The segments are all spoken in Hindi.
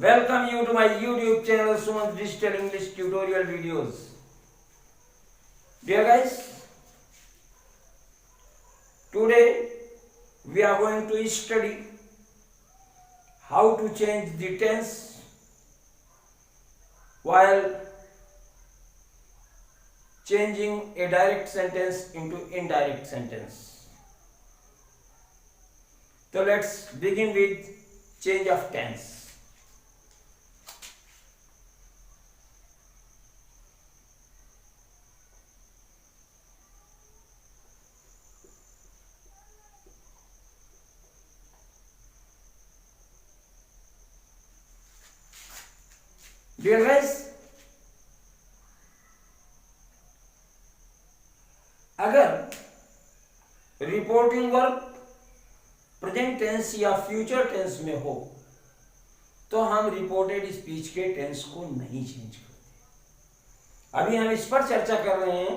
Welcome you to my YouTube channel Sumanth Digital English Tutorial Videos. Dear guys, today we are going to study how to change the tense while changing a direct sentence into indirect sentence. So let's begin with change of tense. Dear guys, अगर रिपोर्टिंग वर्ब प्रेजेंट टेंस या फ्यूचर टेंस में हो तो हम रिपोर्टेड स्पीच के टेंस को नहीं चेंज करते। अभी हम इस पर चर्चा कर रहे हैं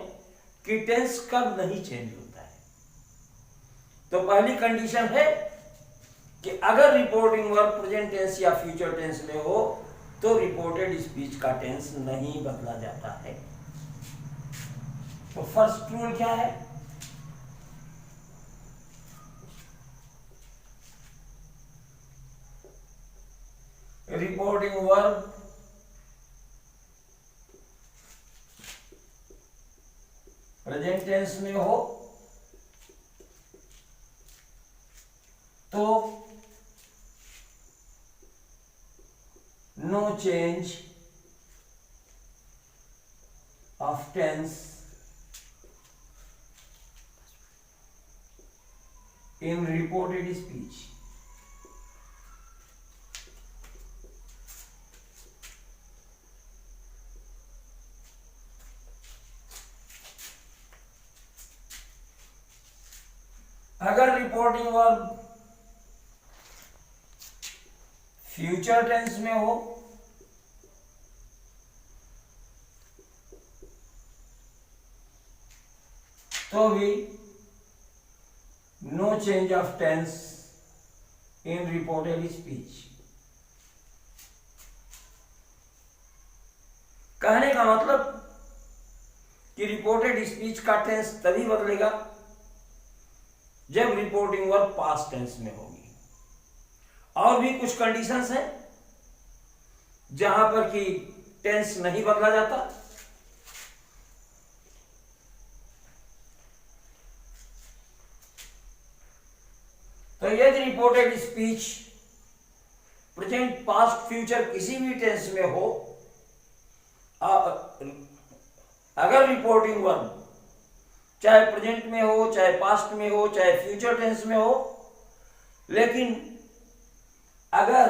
कि टेंस कब नहीं चेंज होता है। तो पहली कंडीशन है कि अगर रिपोर्टिंग वर्ब प्रेजेंट टेंस या फ्यूचर टेंस में हो तो रिपोर्टेड स्पीच का टेंस नहीं बदला जाता है। तो फर्स्ट रूल क्या है? रिपोर्टिंग वर्ब प्रेजेंट टेंस में हो तो no change of tense in reported speech. अगर रिपोर्टिंग वर्ब फ्यूचर टेंस में हो तो भी no change of tense in reported speech. कहने का मतलब कि रिपोर्टेड स्पीच का टेंस तभी बदलेगा जब रिपोर्टिंग वर्ब पास्ट टेंस में होगी। और भी कुछ कंडीशंस हैं जहां पर कि टेंस नहीं बदला जाता। तो यदि reported speech present past future किसी भी टेंस में हो, अगर रिपोर्टिंग वर्ब चाहे प्रेजेंट में हो, चाहे पास्ट में हो, चाहे फ्यूचर टेंस में हो, लेकिन अगर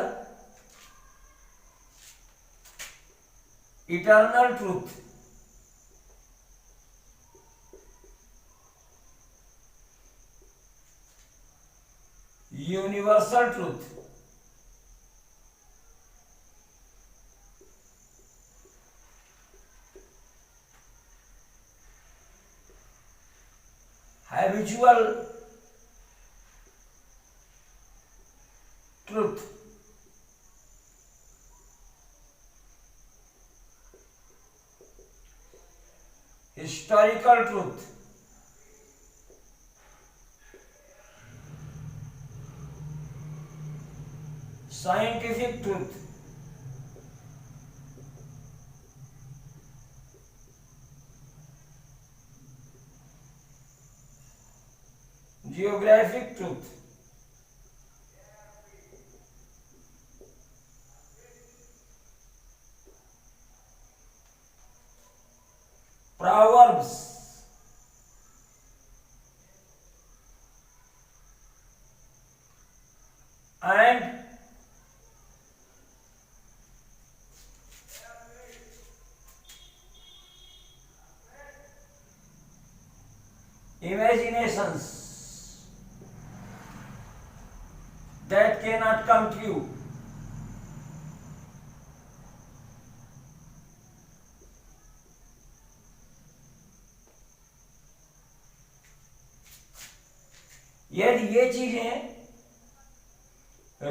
eternal truth universal truth habitual truth historical truth scientific truth geographic truth proverbs and imaginations that cannot come true. यदि ये चीजें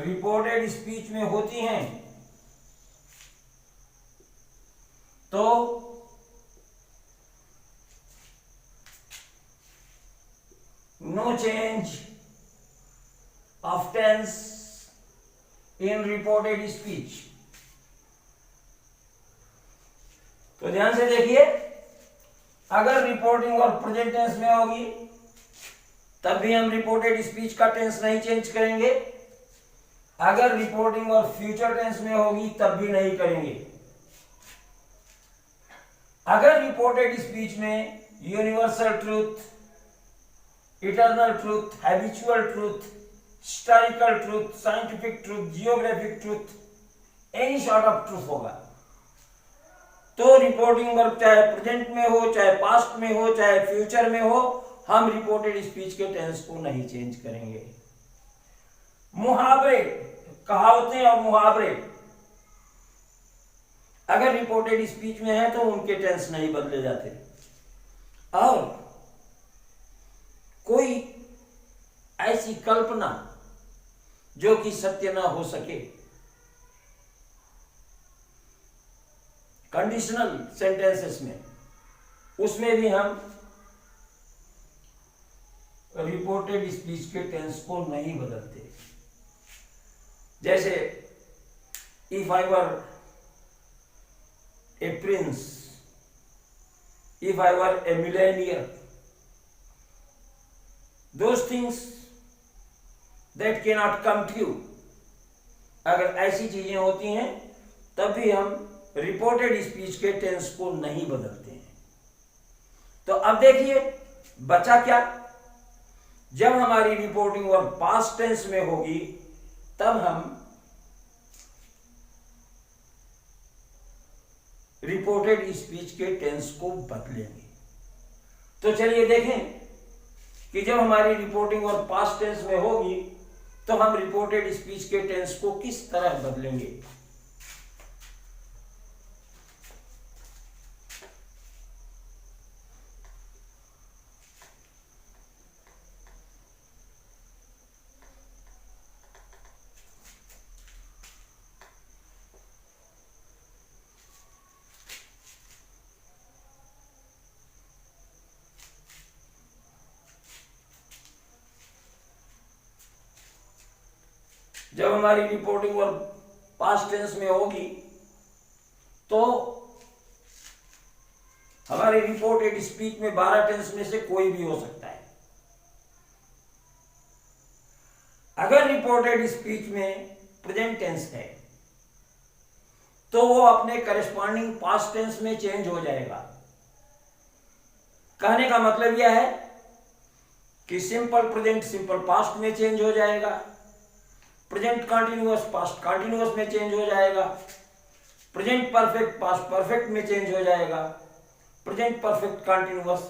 रिपोर्टेड स्पीच में होती हैं तो no change of tense in reported speech. तो ध्यान से देखिए, अगर रिपोर्टिंग और प्रेजेंट टेंस में होगी तब भी हम रिपोर्टेड स्पीच का टेंस नहीं चेंज करेंगे, अगर रिपोर्टिंग और फ्यूचर टेंस में होगी तब भी नहीं करेंगे। अगर रिपोर्टेड स्पीच में universal truth, eternal truth, habitual truth, historical truth, scientific truth, geographic truth, any sort of truth होगा तो रिपोर्टिंग वर्ब चाहे प्रेजेंट में हो, चाहे पास्ट में हो, चाहे फ्यूचर में हो, हम रिपोर्टेड स्पीच के टेंस को नहीं चेंज करेंगे। मुहावरे, कहावतें और मुहावरे अगर रिपोर्टेड स्पीच में है तो उनके टेंस नहीं बदले जाते। और कोई ऐसी कल्पना जो कि सत्य ना हो सके, कंडीशनल सेंटेंसेस में, उसमें भी हम रिपोर्टेड स्पीच के टेंस को नहीं बदलते। जैसे if I were A Prince, if I were A Millionaire, those things that can not come true, अगर ऐसी चीजें होती हैं तब भी हम रिपोर्टेड स्पीच के टेंस को नहीं बदलते हैं। तो अब देखिए बचा क्या, जब हमारी रिपोर्टिंग वर्ब पास्ट टेंस में होगी तब हम रिपोर्टेड स्पीच के टेंस को बदलेंगे। तो चलिए देखें कि जब हमारी रिपोर्टिंग वर्ब पास्ट टेंस में होगी तो हम रिपोर्टेड स्पीच के टेंस को किस तरह बदलेंगे। जब हमारी रिपोर्टिंग वर्ब पास्ट टेंस में होगी तो हमारी रिपोर्टेड स्पीच में 12 टेंस में से कोई भी हो सकता है। अगर रिपोर्टेड स्पीच में प्रेजेंट टेंस है तो वो अपने करस्पॉन्डिंग पास्ट टेंस में चेंज हो जाएगा। कहने का मतलब यह है कि सिंपल प्रेजेंट सिंपल पास्ट में चेंज हो जाएगा, प्रेजेंट कंटिन्यूअस पास्ट कंटिन्यूअस में चेंज हो जाएगा, प्रेजेंट परफेक्ट पास्ट परफेक्ट में चेंज हो जाएगा, present perfect continuous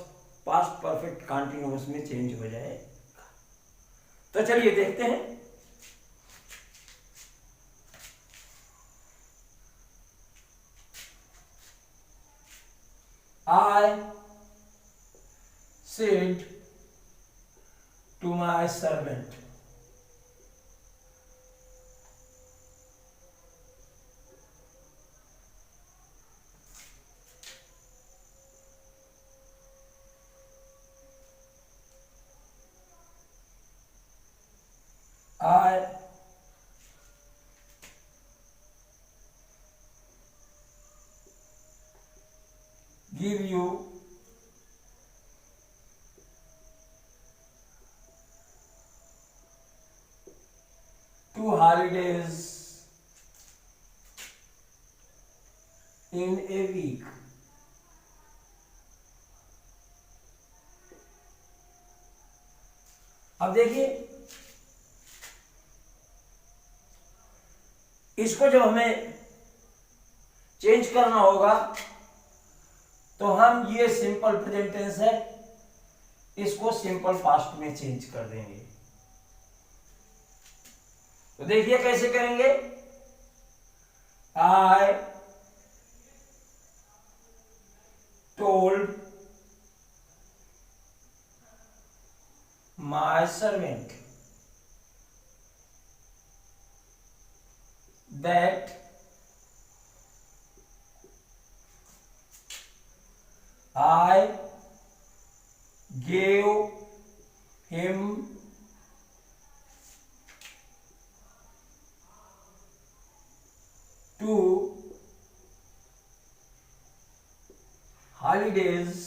past perfect continuous में चेंज हो जाएगा। तो चलिए देखते हैं। I said to my servant, I give you two holidays in a week. अब देखिए इसको जब हमें चेंज करना होगा तो हम ये सिंपल प्रेजेंट टेंस है इसको सिंपल पास्ट में चेंज कर देंगे। तो देखिए कैसे करेंगे। I told my servant that I gave him two holidays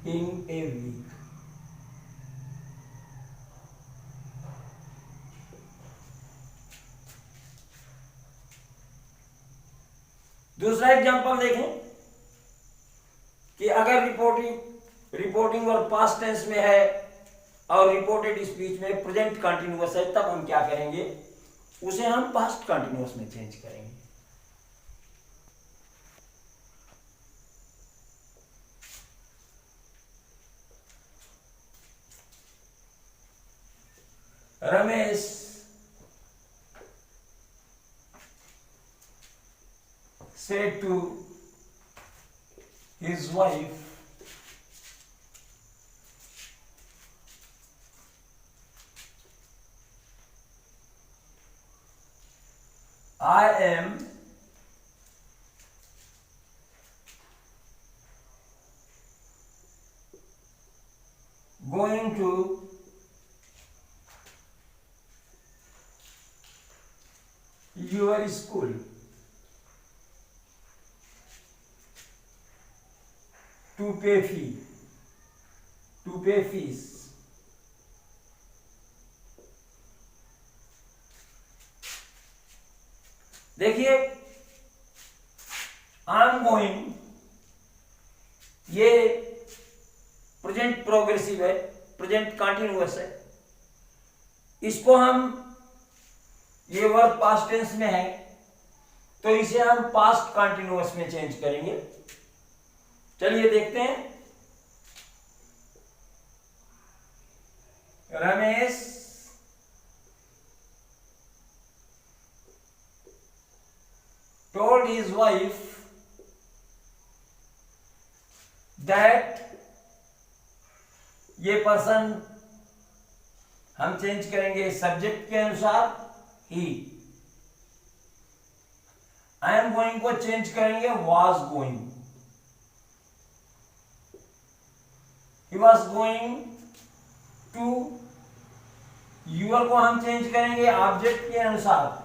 in a week. दूसरा एग्जांपल देखें कि अगर रिपोर्टिंग और पास्ट टेंस में है और रिपोर्टेड स्पीच में प्रेजेंट कंटिन्यूअस है, तब हम क्या करेंगे, उसे हम पास्ट कंटिन्यूअस में चेंज करेंगे। Ramesh said to his wife, I am going to your school to pay fees. देखिए आई एम गोइंग, ये प्रेजेंट प्रोग्रेसिव है, प्रेजेंट कंटिन्यूअस है। इसको हम, ये वर्ब पास्ट टेंस में है तो इसे हम पास्ट कंटिन्यूअस में चेंज करेंगे। चलिए देखते हैं। Ramesh told his wife that, ये पर्सन हम चेंज करेंगे सब्जेक्ट के अनुसार ही। आई एम गोइंग को चेंज करेंगे was going, he was going to. Your को हम चेंज करेंगे ऑब्जेक्ट के अनुसार,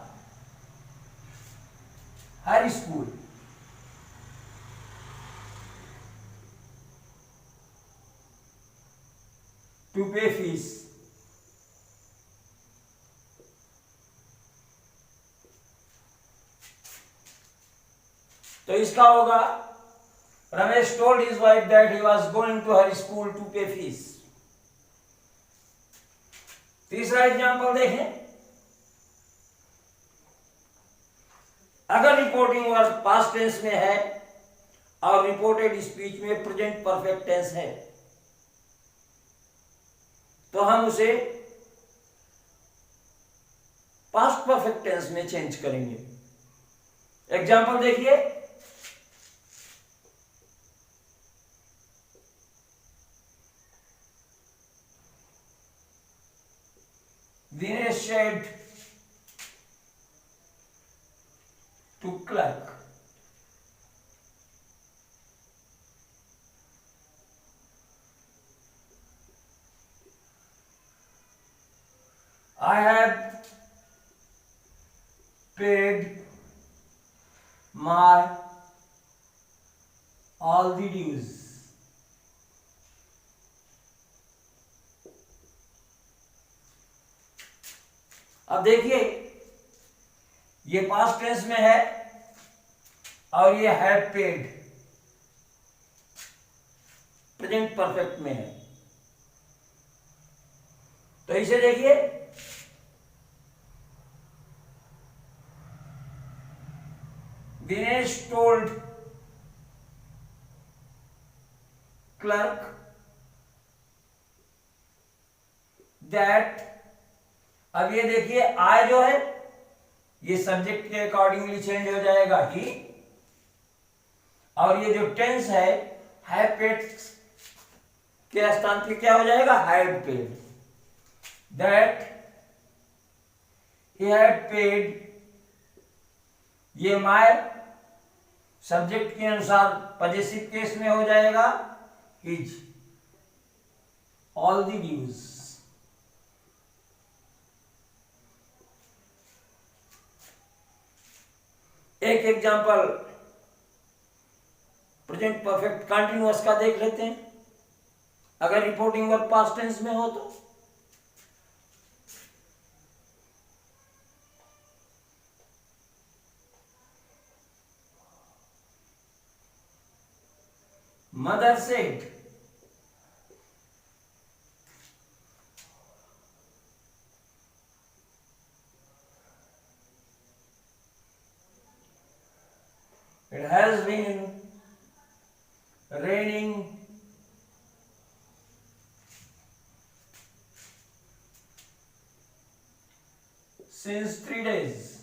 her school. To pay fees, तो इसका होगा Ramesh told his wife that he was going to her school to pay fees. तीसरा एग्जांपल देखें। अगर रिपोर्टिंग वर्ब पास्ट टेंस में है और रिपोर्टेड स्पीच में प्रेजेंट परफेक्ट टेंस है, तो हम उसे पास्ट परफेक्ट टेंस में चेंज करेंगे। एग्जांपल देखिए। Dinesh said to clerk, I have paid my all the dues. अब देखिए, ये पास्ट टेंस में है और ये हैव पेड प्रेजेंट परफेक्ट में है। तो इसे देखिए, दिनेश टोल्ड क्लर्क दैट। अब ये देखिए, आई जो है ये सब्जेक्ट के अकॉर्डिंगली चेंज हो जाएगा ही, और ये जो टेंस है हैव पेड के स्थान पे क्या हो जाएगा, had paid. That he had paid, ये माय सब्जेक्ट के अनुसार पजेसिव केस में हो जाएगा इज ऑल द ड्यूज। एक एग्जांपल प्रेजेंट परफेक्ट कंटिन्यूअस का देख लेते हैं। अगर रिपोर्टिंग वर्ब पास्ट टेंस में हो तो mother said, it has been raining since 3 days.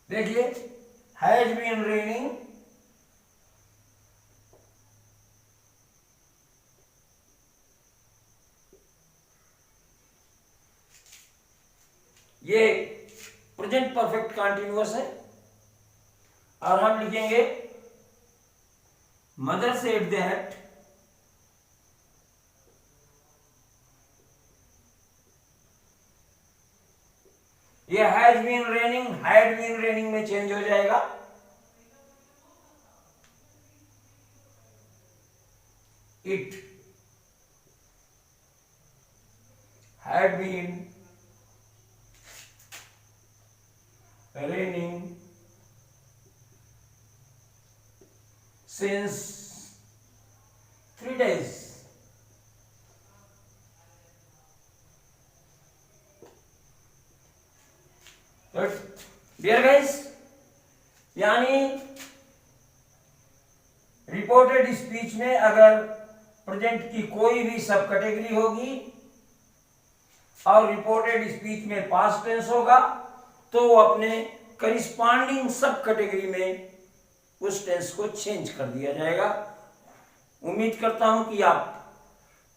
देखिए हैज बीन रेनिंग, ये प्रेजेंट परफेक्ट कंटिन्यूअस है और हम लिखेंगे मदर सेड दैट ये has been raining had been raining में चेंज हो जाएगा। It had been raining since 3 days. But dear guys, यानी रिपोर्टेड स्पीच में अगर प्रेजेंट की कोई भी सब कैटेगरी होगी और रिपोर्टेड स्पीच में पास्ट टेंस होगा तो वो अपने करिस्पॉन्डिंग सब कैटेगरी में उस टेंस को चेंज कर दिया जाएगा। उम्मीद करता हूं कि आप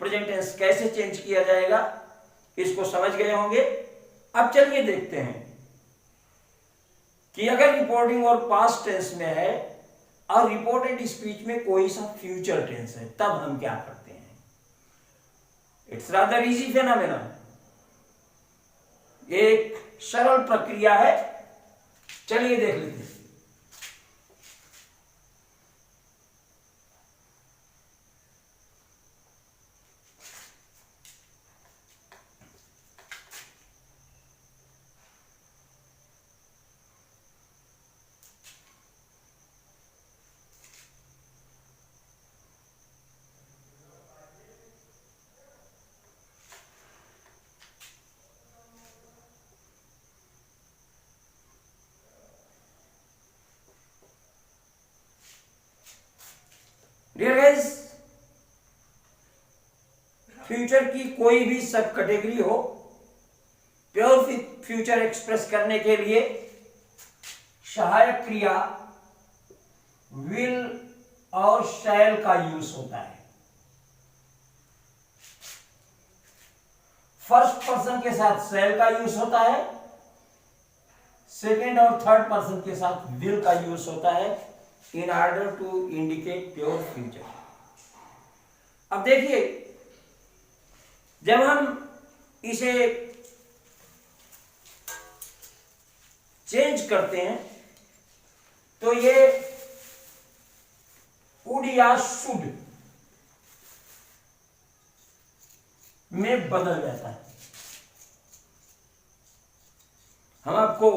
प्रेजेंट टेंस कैसे चेंज किया जाएगा इसको समझ गए होंगे। अब चलिए देखते हैं कि अगर रिपोर्टिंग और पास्ट टेंस में है और रिपोर्टेड स्पीच में कोई सा फ्यूचर टेंस है तब हम क्या करते हैं। इट्स रादर इजी फेनोमेना, एक सरल प्रक्रिया है। चलिए देख लेते हैं। डियर गाइस, फ्यूचर की कोई भी सब कैटेगरी हो, प्योर फ्यूचर एक्सप्रेस करने के लिए सहायक क्रिया विल और शैल का यूज होता है। फर्स्ट पर्सन के साथ शैल का यूज होता है, सेकेंड और थर्ड पर्सन के साथ विल का यूज होता है in order to indicate pure future। अब देखिए जब हम इसे चेंज करते हैं तो ये would या should में बदल जाता है। हम आपको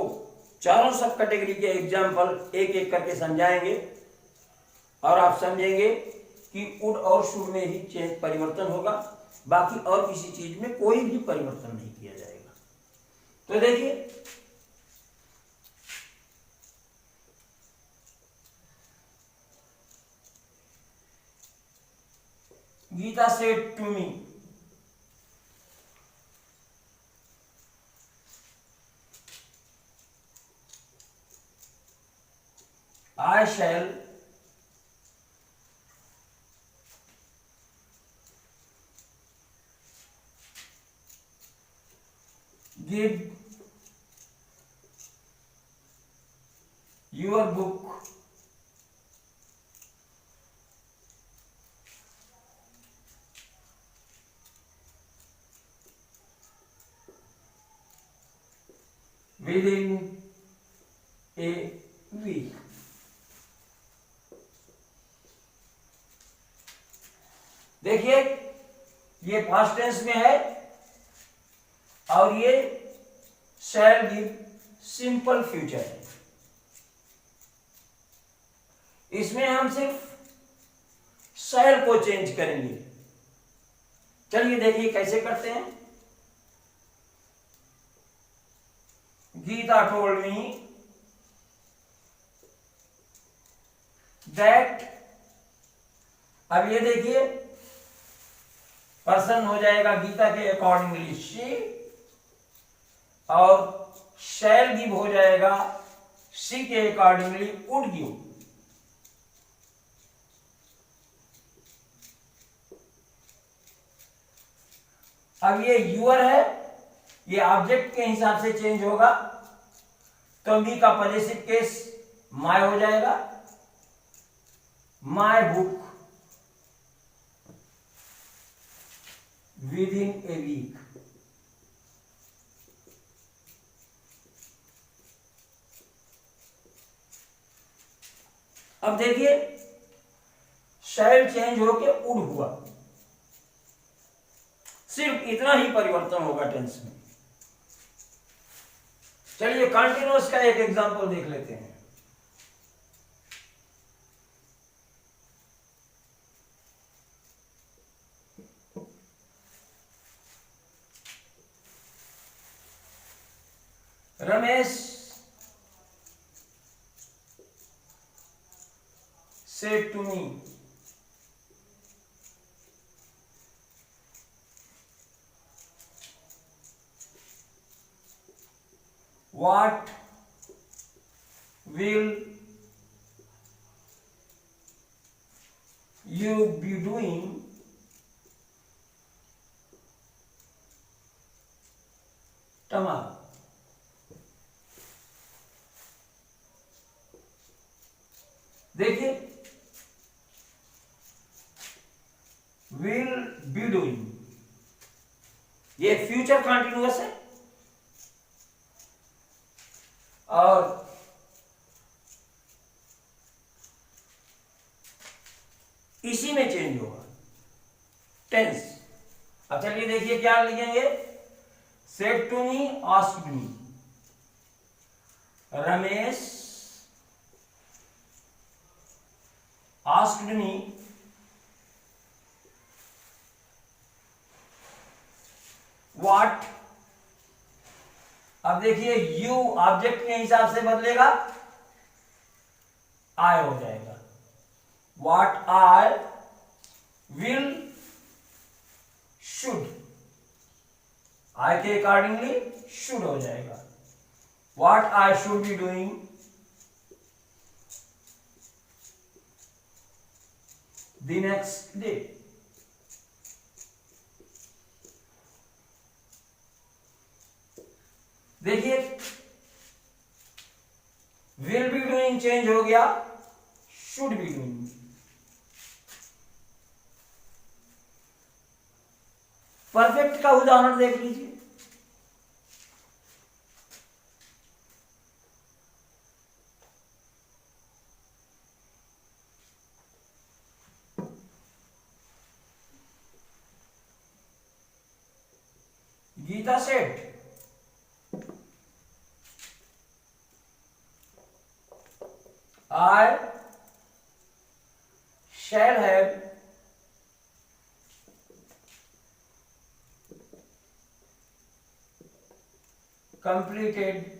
चारों सब कैटेगरी के एग्जाम्पल एक एक करके समझाएंगे और आप समझेंगे कि वुड और शुड में ही चेंज परिवर्तन होगा, बाकी और किसी चीज में कोई भी परिवर्तन नहीं किया जाएगा। तो देखिए Gita said to me, I shall give your book within a week. देखिए ये पास्ट टेंस में है और ये शैल गिव सिंपल फ्यूचर है। इसमें हम सिर्फ शैल को चेंज करेंगे। चलिए देखिए कैसे करते हैं। गीता टोल्ड मी दैट, अब ये देखिए पर्सन हो जाएगा गीता के अकॉर्डिंगली शी, और शैल गिव हो जाएगा शी के अकॉर्डिंगली वुड गिव। अब ये यूर है, ये ऑब्जेक्ट के हिसाब से चेंज होगा, तो मी का पॉजेसिव केस माय हो जाएगा। My book within a week. अब देखिए शैल चेंज होके वुड हुआ, सिर्फ इतना ही परिवर्तन होगा टेंस में। चलिए कंटिन्यूअस का एक एग्जांपल देख लेते हैं। Ramesh said to me, what will you be doing tomorrow? देखिए विल बी डूइंग, ये फ्यूचर कंटिन्यूअस है और इसी में चेंज होगा टेंस। अब चलिए देखिए क्या लिखेंगे। Said to me, asked me. Ramesh asked me what, अब देखिए यू ऑब्जेक्ट के हिसाब से बदलेगा, आई हो जाएगा। what I will should, आई के अकॉर्डिंगली शुड हो जाएगा। what I should be doing the next day। देखिए विल बी डूइंग चेंज हो गया, शुड बी डूइंग। परफेक्ट का उदाहरण देख लीजिए। Gita said, I shall have completed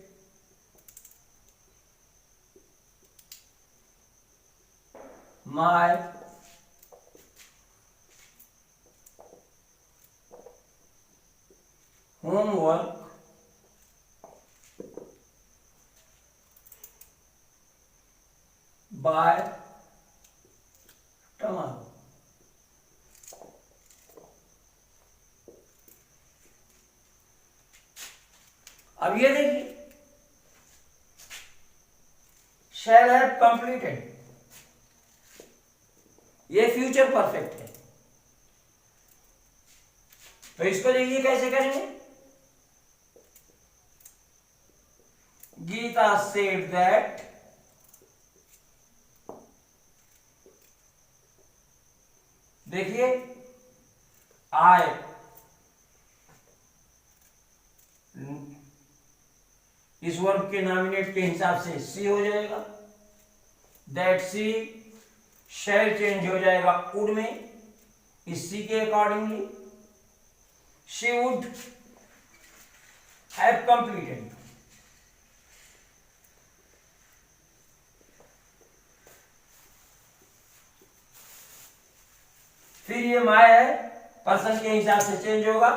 my homework by tomorrow। अब ये देखिए, शैल हैव कंप्लीटेड, ये फ्यूचर परफेक्ट है। तो इसको देखिए कैसे करेंगे। गीता सेड दैट देखिए आई इस वर्ब के नॉमिनेट के हिसाब से सी हो जाएगा, दैट सी शैल चेंज हो जाएगा वुड में, इस सी के accordingly she would have completed. फिर ये माय है, पर्सन के हिसाब से चेंज होगा,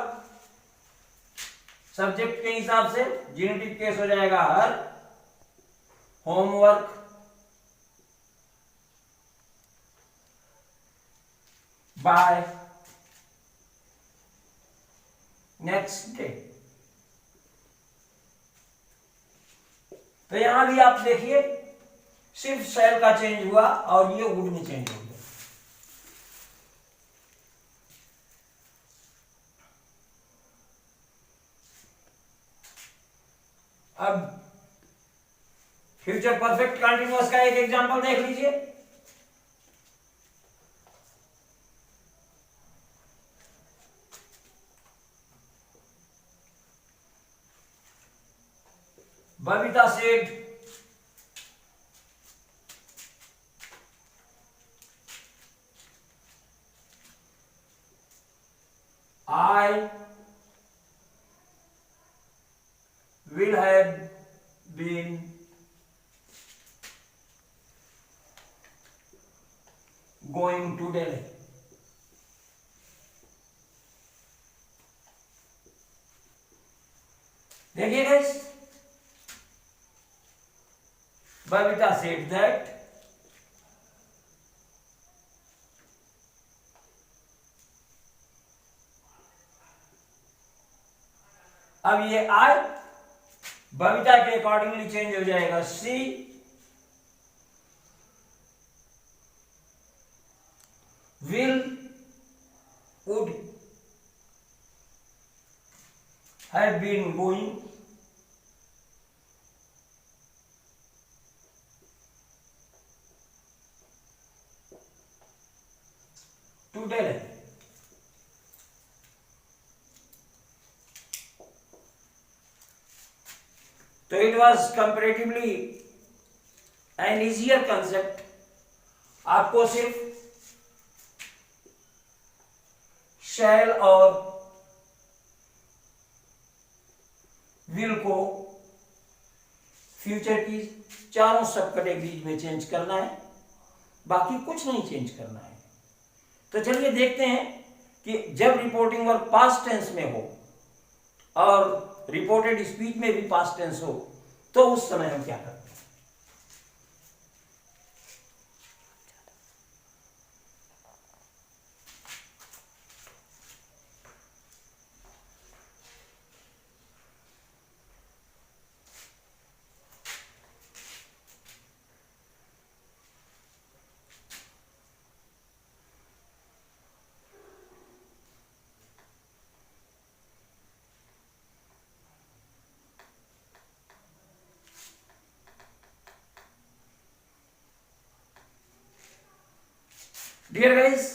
सब्जेक्ट के हिसाब से जेनेटिव केस हो जाएगा हर, होमवर्क बाय नेक्स्ट डे। तो यहां भी आप देखिए सिर्फ शैल का चेंज हुआ और ये वुड में चेंज हो गया। अब फ्यूचर परफेक्ट कंटिन्यूअस का एक एग्जांपल देख लीजिए। Babita said I will have been going to Delhi. देखिए guys, Babita said that अब ये आई बबीता के अकॉर्डिंगली चेंज हो जाएगा see, will would have been going to Delhi। तो it was comparatively an easier concept. आपको सिर्फ शैल और विल को फ्यूचर की चारों सब कैटेगरीज में चेंज करना है, बाकी कुछ नहीं चेंज करना है। तो चलिए देखते हैं कि जब रिपोर्टिंग वर्ब पास्ट टेंस में हो और रिपोर्टेड स्पीच में भी पास्ट टेंस हो तो उस समय हम क्या करते हैं। डियर गाइस,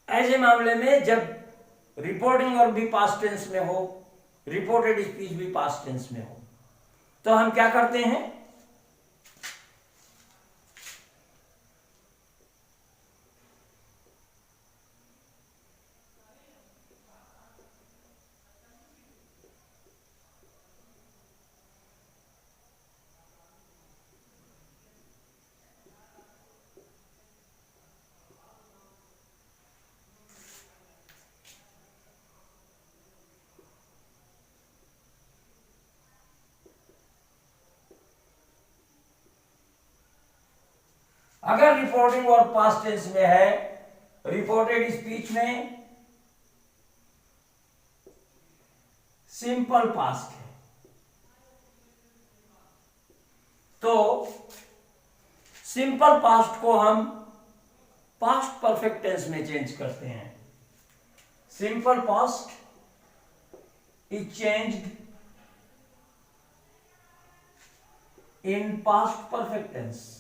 ऐसे मामले में जब रिपोर्टिंग और भी पास्ट टेंस में हो, रिपोर्टेड स्पीच भी पास्ट टेंस में हो, तो हम क्या करते हैं, अगर रिपोर्टिंग और पास्ट टेंस में है, रिपोर्टेड स्पीच में सिंपल पास्ट है। तो सिंपल पास्ट को हम पास्ट परफेक्ट टेंस में चेंज करते हैं। Simple past is changed in past perfect tense.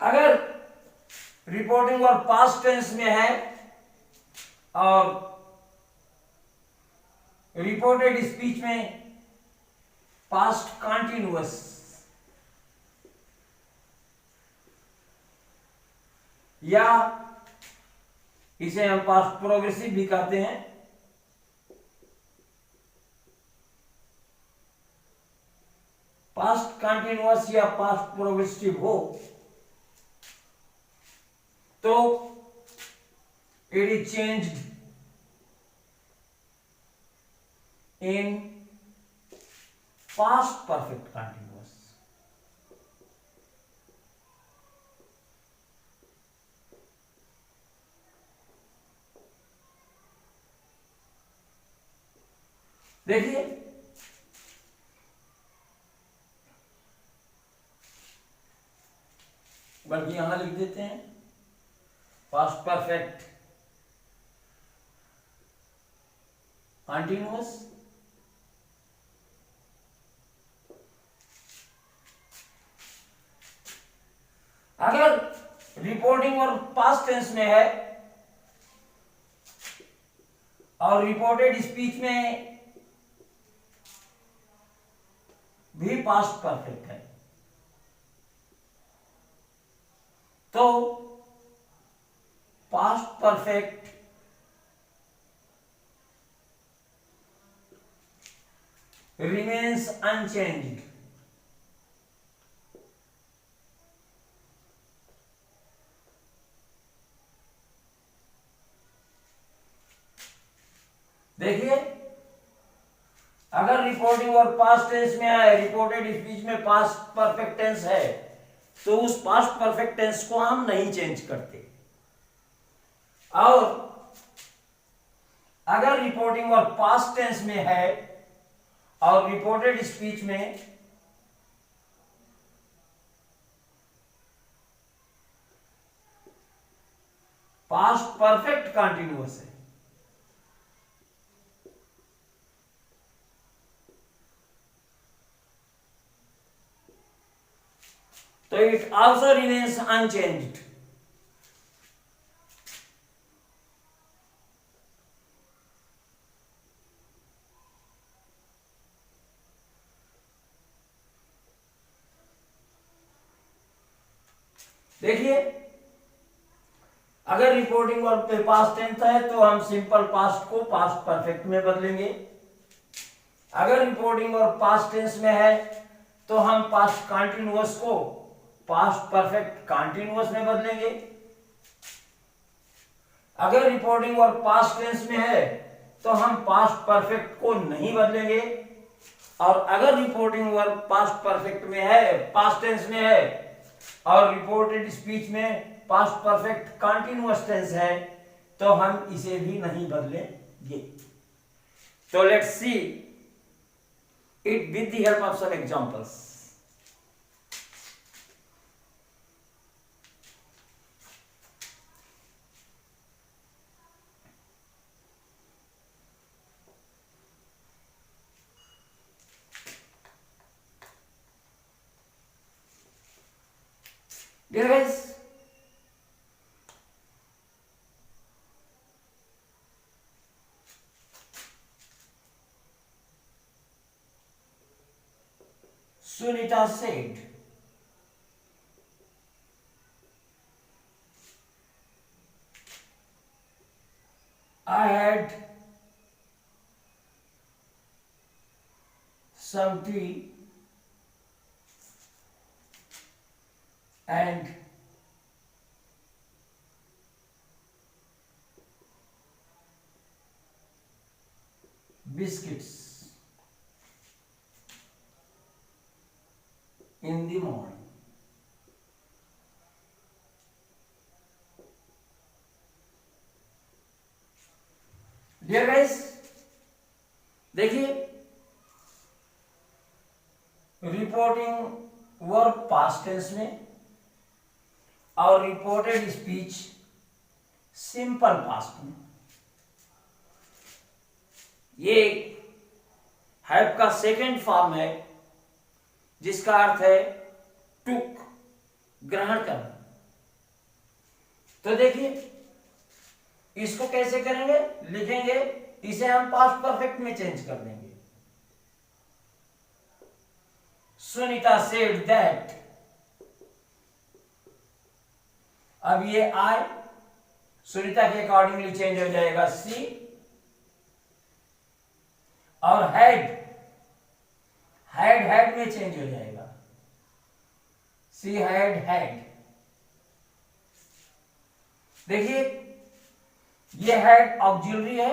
अगर रिपोर्टिंग वर्ब पास्ट टेंस में है और रिपोर्टेड स्पीच में पास्ट कंटिन्यूअस या इसे हम पास्ट प्रोग्रेसिव भी कहते हैं, पास्ट कंटिन्यूअस या पास्ट प्रोग्रेसिव हो तो it is changed in past perfect continuous. देखिए बल्कि यहां लिख देते हैं पास्ट परफेक्ट कंटिन्यूअस अगर रिपोर्टिंग और पास्ट टेंस में है और रिपोर्टेड स्पीच में भी पास्ट परफेक्ट है तो पास्ट परफेक्ट remains unchanged। देखिए अगर रिपोर्टिंग और पास्ट टेंस में है, रिपोर्टेड स्पीच में पास्ट परफेक्ट टेंस है तो उस पास्ट परफेक्ट टेंस को हम नहीं चेंज करते। और अगर रिपोर्टिंग और पास्ट टेंस में है और रिपोर्टेड स्पीच में पास्ट परफेक्ट कंटिन्यूअस है तो इट आल्सो रिमेन्स अनचेंज्ड। देखिए अगर रिपोर्टिंग वर्ब पे पास्ट टेंस है तो हम सिंपल पास्ट को पास्ट परफेक्ट में बदलेंगे। अगर रिपोर्टिंग वर्ब पास्ट टेंस में है तो हम पास्ट कंटिन्यूअस को पास्ट परफेक्ट कंटिन्यूअस में बदलेंगे। अगर रिपोर्टिंग वर्ब पास्ट टेंस में है तो हम पास्ट परफेक्ट को नहीं बदलेंगे। और अगर रिपोर्टिंग वर्ब पास्ट परफेक्ट में है, पास्ट टेंस में है और रिपोर्टेड स्पीच में पास्ट परफेक्ट कंटिन्यूअस टेंस है तो हम इसे भी नहीं बदलेंगे। तो let's see it with the help of some examples. Dear guys, Sunita said, I had some tea and biscuits. in the morning. Dear guys, देखिए रिपोर्टिंग वर्ब पास्ट टेंस में और रिपोर्टेड स्पीच सिंपल पास्ट में। ये हैव का सेकेंड फॉर्म है जिसका अर्थ है टुक, ग्रहण करना। तो देखिए इसको कैसे करेंगे, लिखेंगे, इसे हम पास्ट परफेक्ट में चेंज कर देंगे। सुनीता सेड दैट, अब ये आई सुनीता के अकॉर्डिंगली चेंज हो जाएगा सी, और हैड में चेंज हो जाएगा सी हैड। देखिए ये हैड ऑक्सिलरी है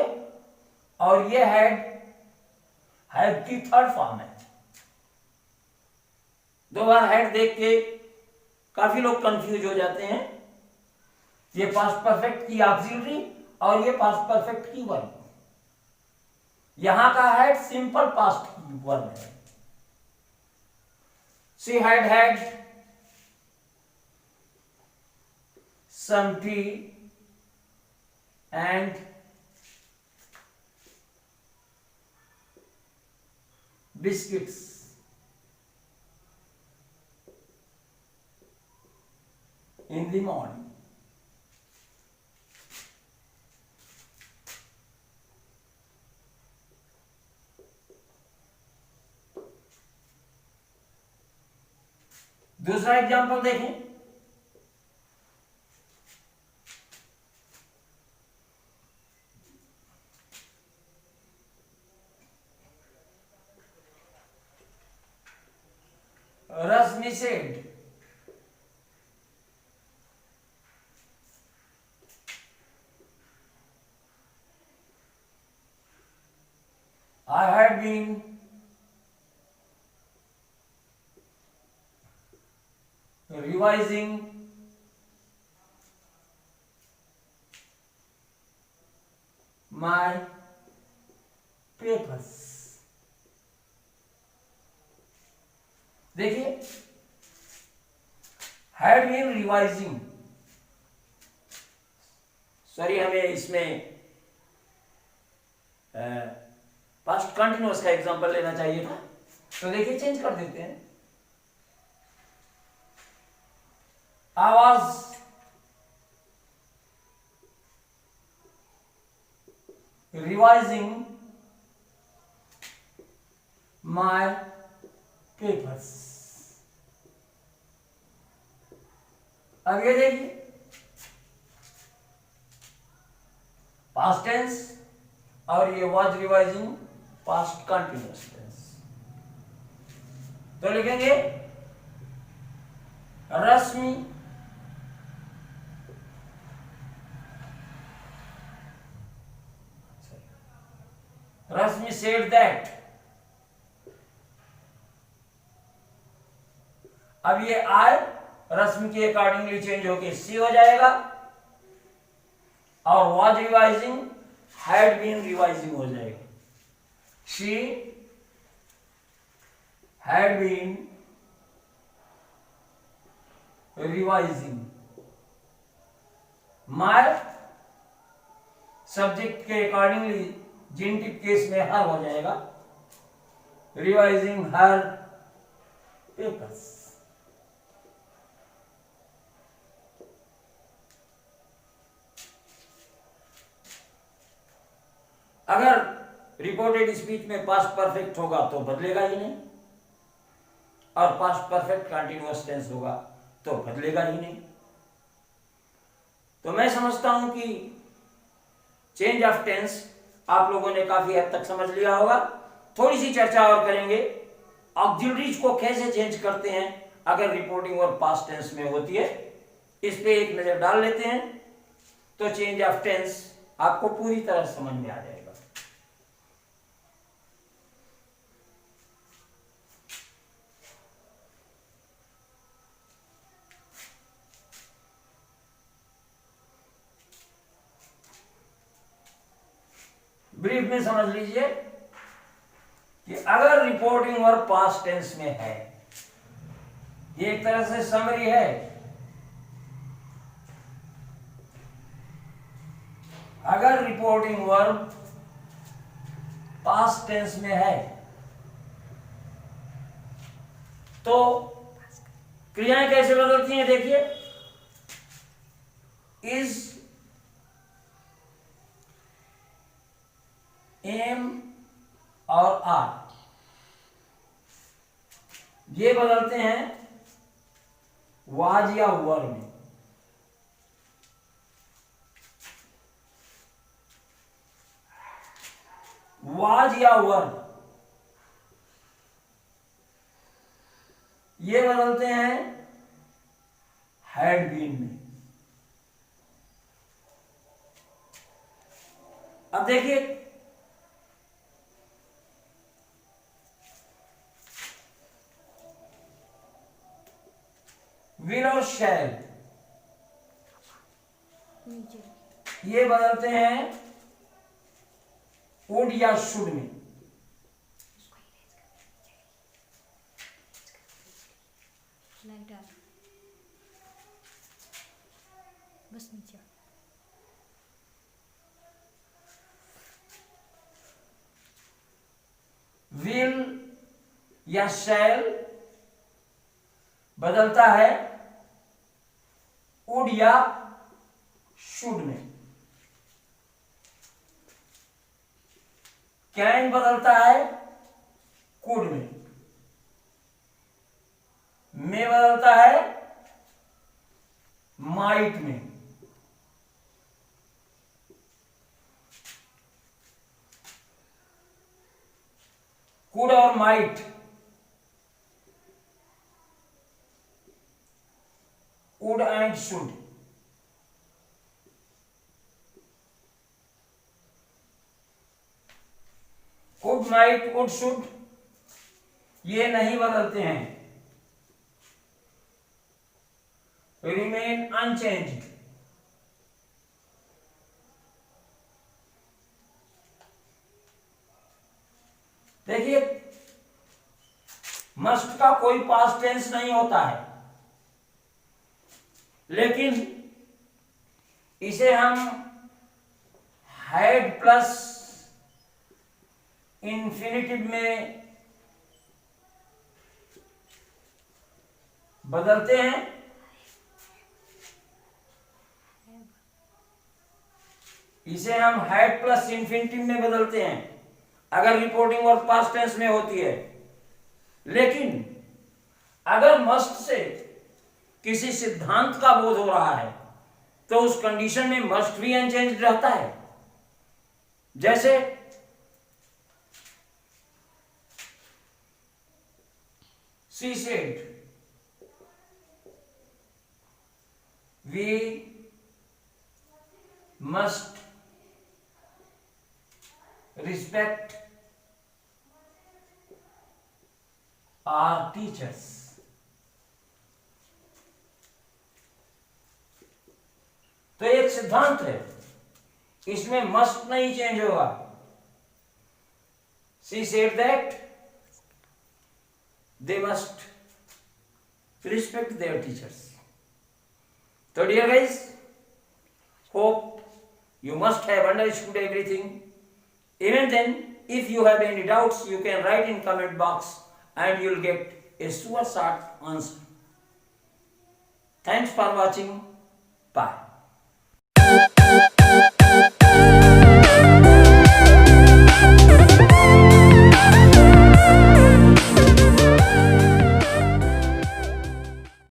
और ये हैड की थर्ड फॉर्म है। दो बार हैड देख के काफी लोग कंफ्यूज हो जाते हैं। ये पास्ट परफेक्ट की ऑक्सिलरी और ये पास्ट परफेक्ट की वर्ब। यहां का हैड सिंपल पास्ट की वर्ब है। She had some tea and biscuits in the morning. दूसरा एग्जांपल देखें। Rasmi said, I had been revising my papers. देखिए हैड बीन रिवाइजिंग, सॉरी हमें इसमें पास्ट कंटिन्यूअस का एग्जांपल लेना चाहिए था, तो देखिए चेंज कर देते हैं। I was revising my papers. अब ये देखिए पास्ट टेंस और ये was revising past continuous tense. तो लिखेंगे रश्मि सेड दैट। अब ये आई रश्मि के अकॉर्डिंगली चेंज होके सी हो जाएगा और was revising had been revising हो जाएगा। She had been revising. My subject के अकॉर्डिंगली जेनिटिव केस में हर हो जाएगा, रिवाइजिंग हर पेपर्स। अगर रिपोर्टेड स्पीच में पास्ट परफेक्ट होगा तो बदलेगा ही नहीं, और पास्ट परफेक्ट कंटिन्यूअस टेंस होगा तो बदलेगा ही नहीं। तो मैं समझता हूं कि चेंज ऑफ टेंस आप लोगों ने काफी हद तक समझ लिया होगा। थोड़ी सी चर्चा और करेंगे, ऑक्सिलरीज को कैसे चेंज करते हैं अगर रिपोर्टिंग और पास्ट टेंस में होती है, इस पे एक नजर डाल लेते हैं। तो चेंज ऑफ टेंस आपको पूरी तरह समझ में आ जाएगा। ब्रीफ में समझ लीजिए कि अगर रिपोर्टिंग वर्ब पास्ट टेंस में है, ये एक तरह से समरी है, अगर रिपोर्टिंग वर्ब पास्ट टेंस में है तो क्रियाएं कैसे बदलती हैं, देखिए। इज, एम और आर ये बदलते हैं वाज या वर में। वाज या वर ये बदलते हैं हैड बीन में। अब देखिए, विल और शैल ये बदलते हैं वुड या शुड में। बस नीचे विल या शैल बदलता है वुड या शुड में। कैन बदलता है कुड में। मे बदलता है माइट में। कुड और might would and should. Could, might, would, should ये नहीं बदलते हैं, रिमेन अनचेंज्ड। देखिए, मस्ट का कोई पास्ट टेंस नहीं होता है, लेकिन इसे हम हैड प्लस इंफिनिटिव में बदलते हैं। इसे हम हैड प्लस इंफिनिटिव में बदलते हैं अगर रिपोर्टिंग वर्ब पास्ट टेंस में होती है। लेकिन अगर मस्ट से किसी सिद्धांत का बोध हो रहा है तो उस कंडीशन में मस्ट भी अनचेंज्ड रहता है। जैसे she said, we must respect our teachers. तो एक सिद्धांत है, इसमें मस्ट नहीं चेंज होगा। She said that they must respect their teachers. So dear guys, hope you must have understood everything. Even then, if you have any doubts, you can write in comment box and you'll get a super short answer. Thanks for watching. Bye.